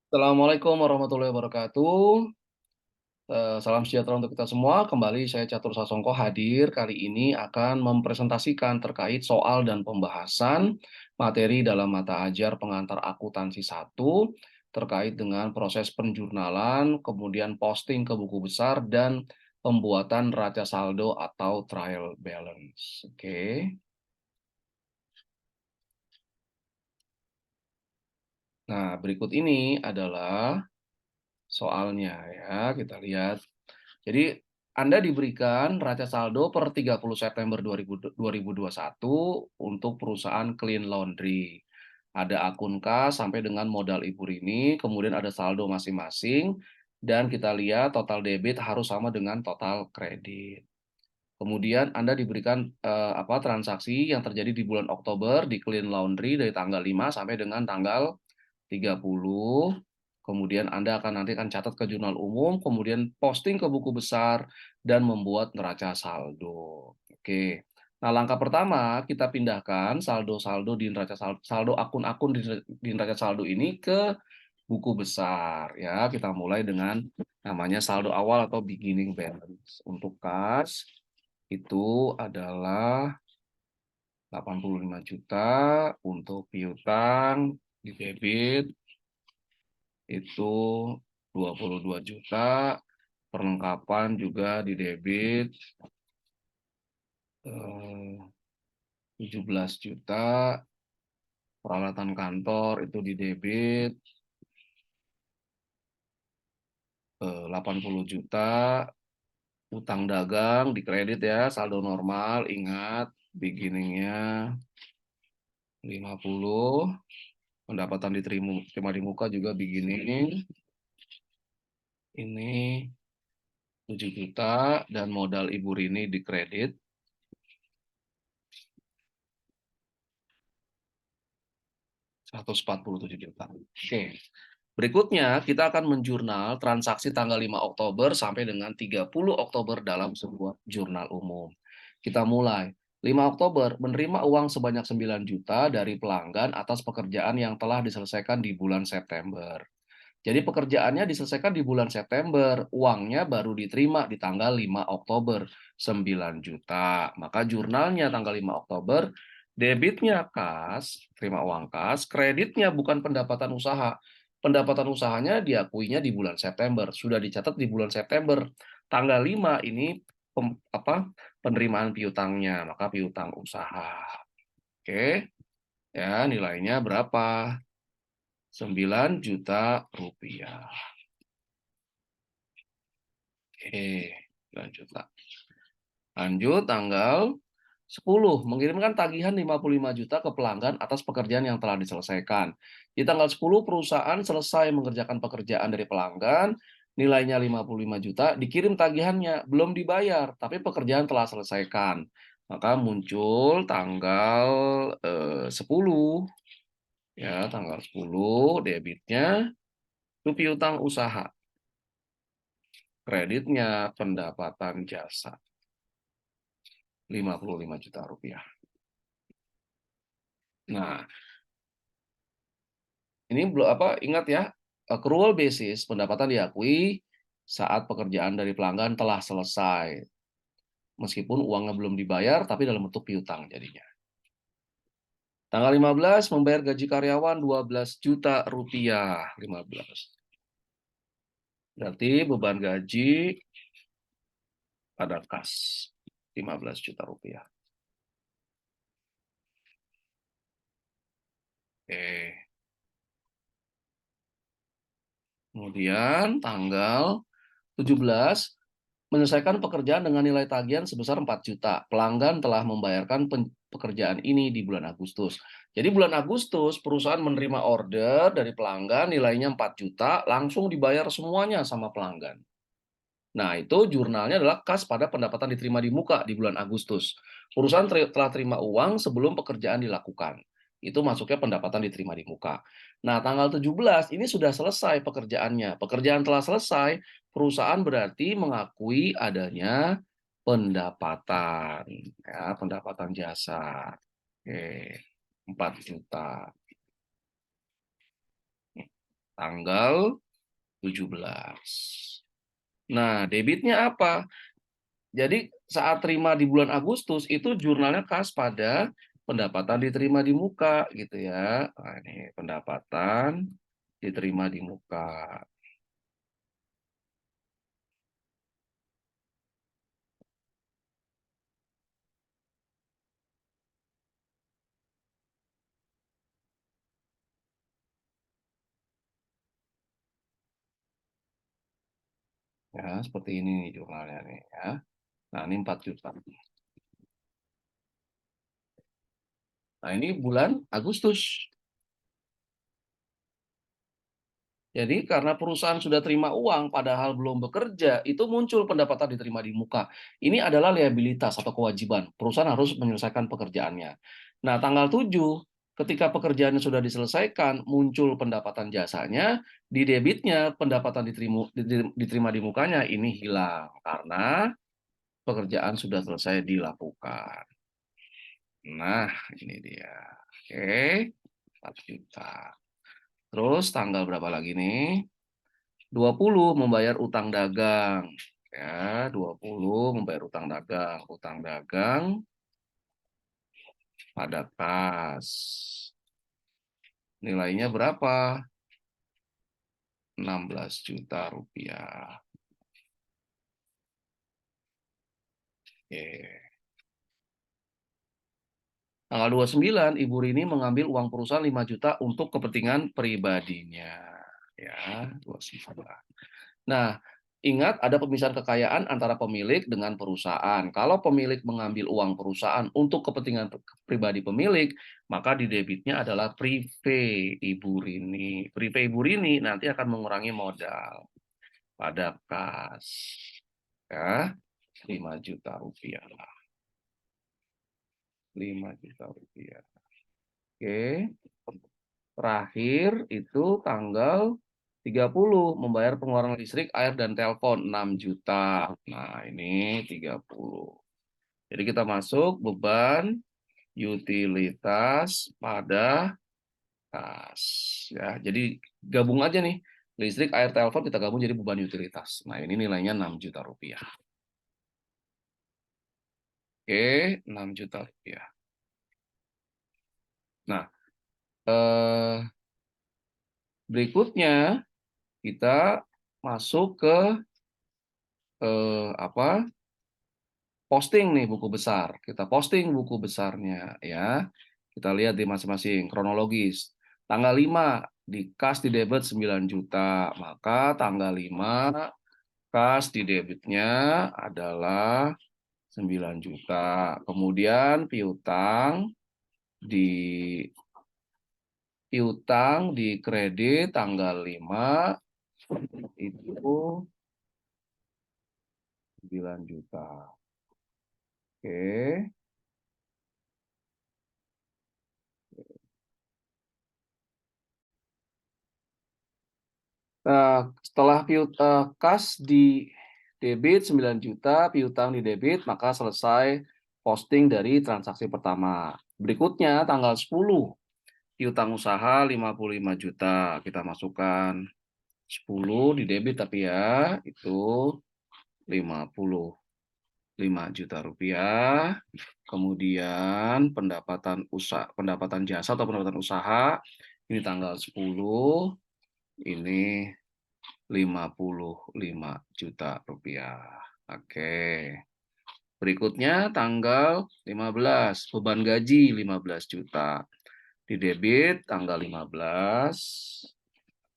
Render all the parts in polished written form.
Assalamualaikum warahmatullahi wabarakatuh. Salam sejahtera untuk kita semua. Kembali saya Catur Sasongko hadir kali ini akan mempresentasikan terkait soal dan pembahasan materi dalam mata ajar pengantar akuntansi 1 terkait dengan proses penjurnalan, kemudian posting ke buku besar dan pembuatan raca saldo atau trial balance. Oke. Nah, berikut ini adalah soalnya ya, kita lihat. Jadi Anda diberikan raca saldo per 30 September 2021 untuk perusahaan Clean Laundry. Ada akun kas sampai dengan modal Ibu Rini, kemudian ada saldo masing-masing, dan kita lihat total debit harus sama dengan total kredit. Kemudian Anda diberikan transaksi yang terjadi di bulan Oktober di Clean Laundry dari tanggal 5 sampai dengan tanggal 30. Kemudian Anda nanti akan catat ke jurnal umum, kemudian posting ke buku besar, dan membuat neraca saldo. Oke. Nah, langkah pertama kita pindahkan saldo-saldo di neraca saldo akun-akun di neraca saldo ini ke buku besar ya. Kita mulai dengan namanya saldo awal atau beginning balance. Untuk kas itu adalah 85 juta, untuk piutang di debit itu 22 juta, perlengkapan juga di debit 17 juta, peralatan kantor itu di debit 80 juta, utang dagang di kredit ya, saldo normal, ingat beginning-nya 50, pendapatan diterima di muka juga beginning, ini 7 juta, dan modal Ibu Rini di kredit 147 juta. Oke. Berikutnya, kita akan menjurnal transaksi tanggal 5 Oktober sampai dengan 30 Oktober dalam sebuah jurnal umum. Kita mulai. 5 Oktober menerima uang sebanyak 9 juta dari pelanggan atas pekerjaan yang telah diselesaikan di bulan September. Jadi pekerjaannya diselesaikan di bulan September, uangnya baru diterima di tanggal 5 Oktober, 9 juta. Maka jurnalnya tanggal 5 Oktober, debitnya kas, terima uang kas, kreditnya bukan pendapatan usaha. Pendapatan usahanya diakuinya di bulan September, sudah dicatat di bulan September. Tanggal 5 ini penerimaan piutangnya, maka piutang usaha. Oke, ya nilainya berapa? 9 juta rupiah. Oke, 9 juta. Lanjut tanggal 10, mengirimkan tagihan 55 juta ke pelanggan atas pekerjaan yang telah diselesaikan. Di tanggal 10, perusahaan selesai mengerjakan pekerjaan dari pelanggan, nilainya 55 juta, dikirim tagihannya, belum dibayar, tapi pekerjaan telah selesaikan. Maka muncul tanggal 10, ya tanggal 10, debitnya itu piutang usaha. Kreditnya pendapatan jasa. 55 juta rupiah. Nah, ini ingat ya, accrual basis pendapatan diakui saat pekerjaan dari pelanggan telah selesai. Meskipun uangnya belum dibayar, tapi dalam bentuk piutang jadinya. Tanggal 15, membayar gaji karyawan 12 juta rupiah. 15. Berarti beban gaji pada kas 15 juta rupiah. Oke. Kemudian tanggal 17, menyelesaikan pekerjaan dengan nilai tagihan sebesar 4 juta. Pelanggan telah membayarkan pekerjaan ini di bulan Agustus. Jadi bulan Agustus perusahaan menerima order dari pelanggan nilainya 4 juta, langsung dibayar semuanya sama pelanggan. Nah, itu jurnalnya adalah kas pada pendapatan diterima di muka di bulan Agustus. Perusahaan telah terima uang sebelum pekerjaan dilakukan. Itu masuknya pendapatan diterima di muka. Nah, tanggal 17 ini sudah selesai pekerjaannya. Pekerjaan telah selesai, perusahaan berarti mengakui adanya pendapatan, ya, pendapatan jasa. Oke, 4 juta. tanggal 17. Nah, debitnya apa? Jadi saat terima di bulan Agustus itu jurnalnya khas pada pendapatan diterima di muka gitu ya. Nah, ini pendapatan diterima di muka. Ya, seperti ini nih jurnalnya nih ya. Nah, ini 4 juta. Nah, ini bulan Agustus. Jadi karena perusahaan sudah terima uang padahal belum bekerja, itu muncul pendapatan diterima di muka. Ini adalah liabilitas atau kewajiban. Perusahaan harus menyelesaikan pekerjaannya. Nah, tanggal 7, ketika pekerjaannya sudah diselesaikan, muncul pendapatan jasanya, di debitnya pendapatan diterima di mukanya ini hilang karena pekerjaan sudah selesai dilakukan. Nah, ini dia. Oke, 4 juta. Terus tanggal berapa lagi nih? 20 membayar utang dagang. Ya, 20 membayar utang dagang. Utang dagang pada kas. Nilainya berapa? 16 juta rupiah. Oke. Tanggal 29, Ibu Rini mengambil uang perusahaan 5 juta untuk kepentingan pribadinya. Ya, 29. Nah, ingat ada pemisahan kekayaan antara pemilik dengan perusahaan. Kalau pemilik mengambil uang perusahaan untuk kepentingan pribadi pemilik, maka di debitnya adalah prive Ibu Rini. Prive Ibu Rini nanti akan mengurangi modal pada kas. Ya, 5 juta rupiah. 5 juta rupiah. Oke. Terakhir itu tanggal 30 membayar pengeluaran listrik, air, dan telepon 6 juta. Nah, ini 30. Jadi kita masuk beban utilitas pada kas. Ya, jadi gabung aja nih. Listrik, air, telepon kita gabung jadi beban utilitas. Nah, ini nilainya 6 juta rupiah. Oke, 6 juta rupiah. Nah, berikutnya kita masuk ke apa? Posting nih buku besar. Kita posting buku besarnya ya. Kita lihat di masing-masing kronologis. Tanggal 5 di kas di debit 9 juta. Maka tanggal 5 kas di debitnya adalah 9 juta. Kemudian di piutang di kredit tanggal 5 itu 9 juta. Oke. Setelah kas di debit 9 juta, piutang di debit, maka selesai posting dari transaksi pertama. Berikutnya tanggal 10, piutang usaha 55 juta. Kita masukkan 10 di debit tapi ya, itu 55 juta rupiah. Kemudian pendapatan jasa atau pendapatan usaha, ini tanggal 10, ini 55 juta rupiah. Oke. Berikutnya tanggal 15, beban gaji 15 juta. Di debit tanggal 15,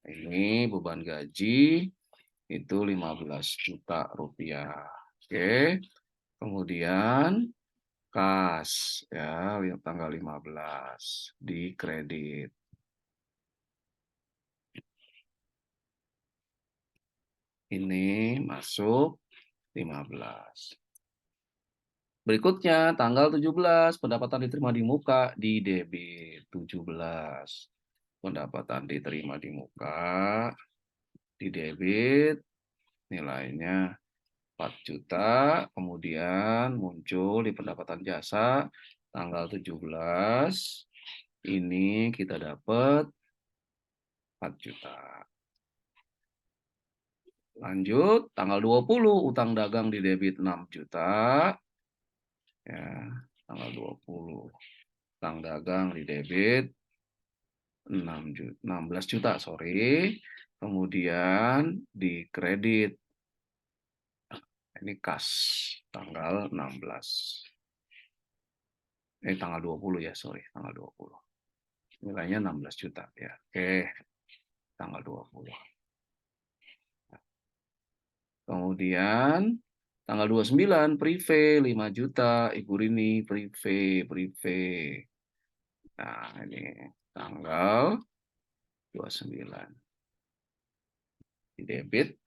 ini beban gaji itu 15 juta rupiah. Oke. Kemudian kas ya, tanggal 15 di kredit. Ini masuk 15. Berikutnya tanggal 17, pendapatan diterima di muka di debit 17. Pendapatan diterima di muka di debit nilainya 4 juta, kemudian muncul di pendapatan jasa tanggal 17. Ini kita dapat 4 juta. Lanjut, tanggal 20 utang dagang di debit 6 juta. Ya, tanggal 20 utang dagang di debit 16 juta, sorry. Kemudian di kredit. Ini kas tanggal 16. Tanggal 20 ya, sorry, tanggal 20. Nilainya 16 juta ya. Oke, tanggal 20. Kemudian tanggal 29 prive 5 juta, Ibu Rini prive. Nah, ini tanggal 29. Di debit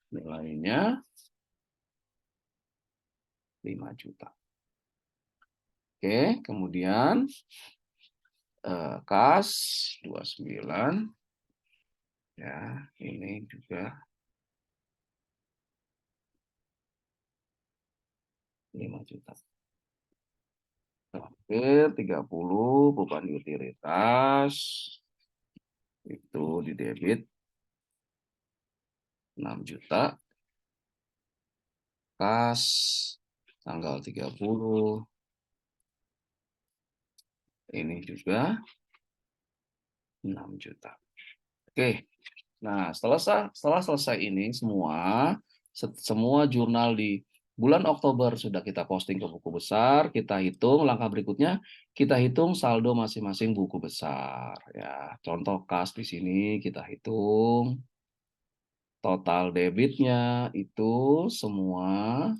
nilainya 5 juta. Oke, kemudian kas 29 ya, ini juga 5 juta. Terakhir 30 beban utilitas itu di debit 6 juta. Kas tanggal 30 ini juga 6 juta. Oke. Nah, setelah selesai ini semua jurnal di bulan Oktober sudah kita posting ke buku besar, kita hitung langkah berikutnya, kita hitung saldo masing-masing buku besar ya. Contoh kas di sini kita hitung total debitnya itu semua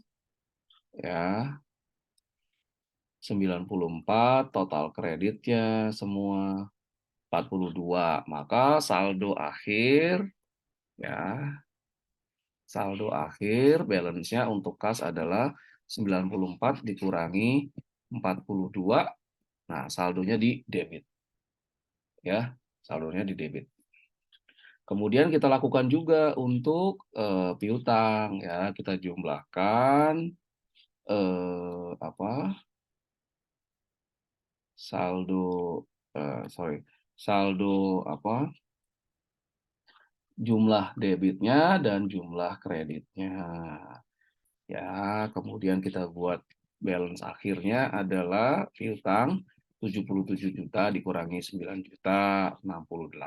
ya 94, total kreditnya semua 42. Maka saldo akhir balance-nya untuk kas adalah 94 dikurangi 42. Nah, saldonya di debit. Ya, saldonya di debit. Kemudian kita lakukan juga untuk piutang ya, kita jumlahkan apa? Saldo saldo apa? Jumlah debitnya dan jumlah kreditnya. Ya, kemudian kita buat balance akhirnya adalah piutang 77 juta dikurangi 9 juta 68.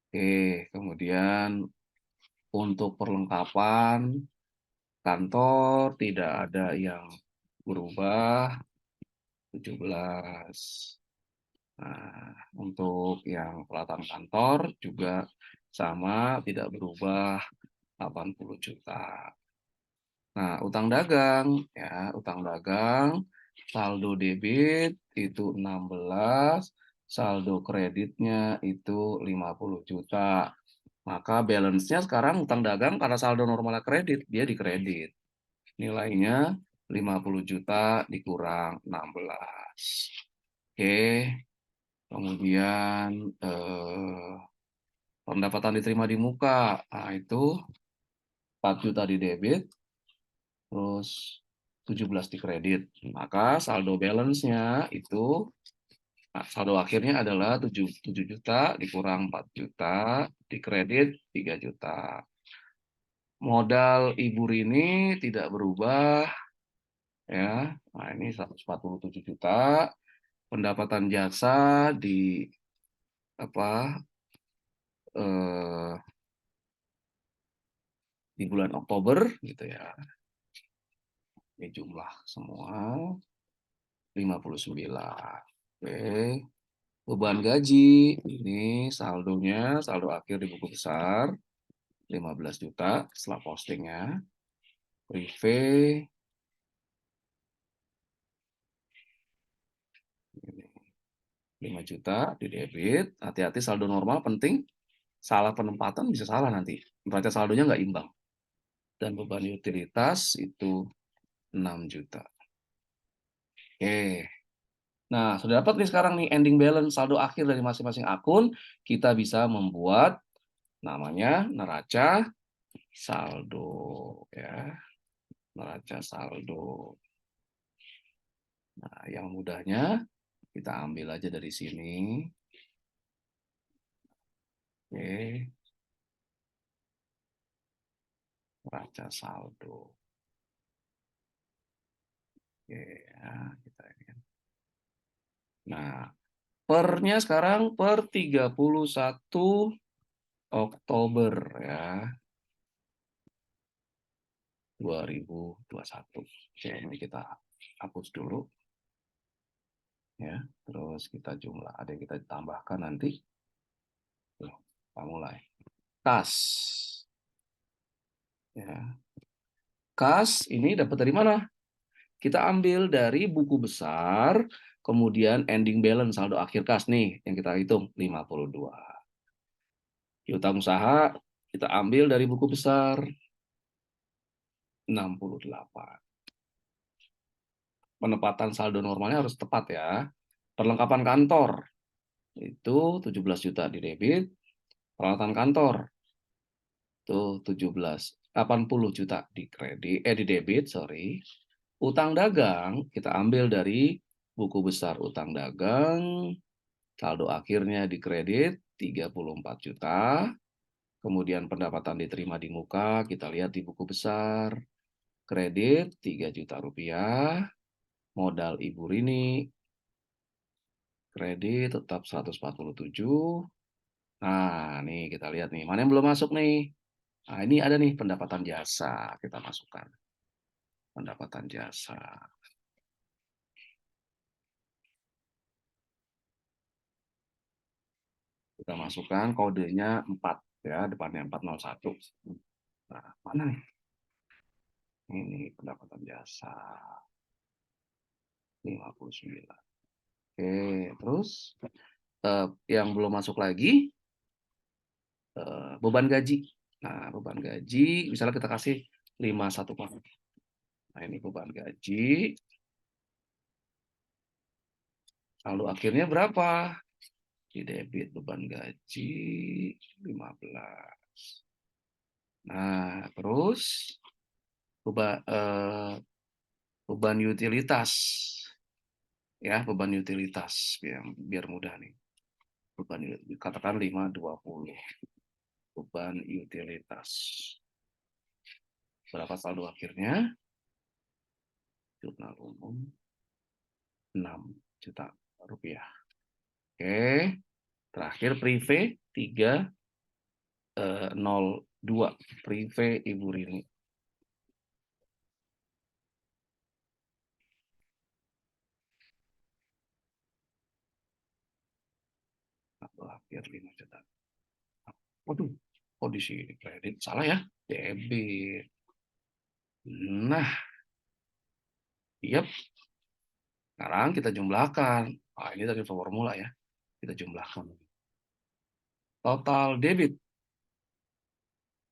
Oke, kemudian untuk perlengkapan kantor tidak ada yang berubah 17. Nah, untuk yang peralatan kantor juga sama, tidak berubah 80 juta. Nah, utang dagang ya, utang dagang saldo debit itu 16, saldo kreditnya itu 50 juta. Maka balance-nya sekarang utang dagang karena saldo normalnya kredit, dia dikredit. Nilainya 50 juta dikurang 16. Oke. Kemudian pendapatan diterima di muka. Nah, itu 4 juta di debit, terus 17 di kredit. Maka saldo balance-nya itu saldo akhirnya adalah 7 juta dikurang 4 juta, di kredit 3 juta. Modal Ibu Rini tidak berubah ya. Nah, ini 147 juta. Pendapatan jasa di eh, di bulan Oktober gitu ya. Ini jumlah semua 59. Oke. Beban gaji ini saldonya, saldo akhir di buku besar 15 juta setelah postingnya. Prive ini 5 juta di debit. Hati-hati saldo normal penting. Salah penempatan bisa salah nanti. Neraca saldonya nggak imbang. Dan beban utilitas itu 6 juta. Oke. Nah, sudah dapat nih sekarang nih ending balance saldo akhir dari masing-masing akun. Kita bisa membuat namanya neraca saldo ya. Neraca saldo. Nah, yang mudahnya kita ambil aja dari sini. Oke. Neraca saldo. Oke, ya, kita ini kan. Nah, pernya sekarang per 31 Oktober ya, 2021. Oke, ini kita hapus dulu ya. Terus kita jumlah, ada yang kita tambahkan nanti. Tuh, kita mulai. Kas. Ya. Kas ini dapat dari mana? Kita ambil dari buku besar, kemudian ending balance saldo akhir kas nih yang kita hitung 52. Piutang usaha kita ambil dari buku besar 68. Penempatan saldo normalnya harus tepat ya. Perlengkapan kantor itu 17 juta di debit, peralatan kantor itu 80 juta di kredit di debit, sorry. Utang dagang kita ambil dari buku besar utang dagang, saldo akhirnya di kredit 34 juta. Kemudian pendapatan diterima di muka kita lihat di buku besar, kredit 3 juta rupiah, modal Ibu Rini kredit tetap 147. Nah, nih kita lihat nih, mana yang belum masuk nih. Nah, ini ada nih pendapatan jasa, kita masukkan. Pendapatan jasa. Kita masukkan kodenya 4 ya, depannya 401. Nah, mana nih? Ini pendapatan jasa 59. Oke, terus yang belum masuk lagi beban gaji. Nah, beban gaji misalnya kita kasih 51. Nah, ini beban gaji. Saldo akhirnya berapa? Di debit beban gaji 15. Nah, terus beban utilitas. Ya, beban utilitas biar mudah nih. Beban katakan 520. Beban utilitas. Berapa saldo akhirnya? Jurnal umum 6 juta rupiah. Oke. Terakhir prive 302. Prive Ibu Rini. Akhir 5 juta. Waduh, kok di sini kredit? Salah ya? Debit. Nah, yep. Sekarang kita jumlahkan. Ah, ini tadi formula ya. Kita jumlahkan. Total debit.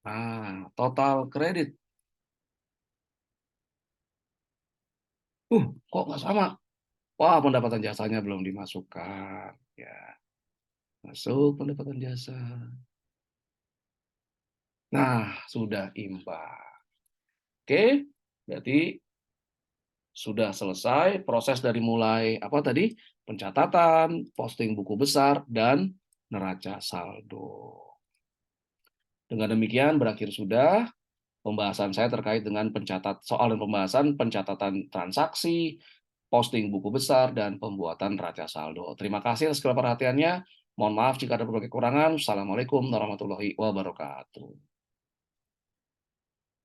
Nah, total kredit. Kok nggak sama? Wah, pendapatan jasanya belum dimasukkan. Ya, masuk pendapatan jasa. Nah, sudah imbang. Oke, berarti sudah selesai proses dari mulai apa tadi? Pencatatan, posting buku besar, dan neraca saldo. Dengan demikian berakhir sudah pembahasan saya terkait dengan soal dan pembahasan pencatatan transaksi, posting buku besar, dan pembuatan neraca saldo. Terima kasih atas segala perhatiannya. Mohon maaf jika ada berbagai kekurangan. Assalamualaikum warahmatullahi wabarakatuh.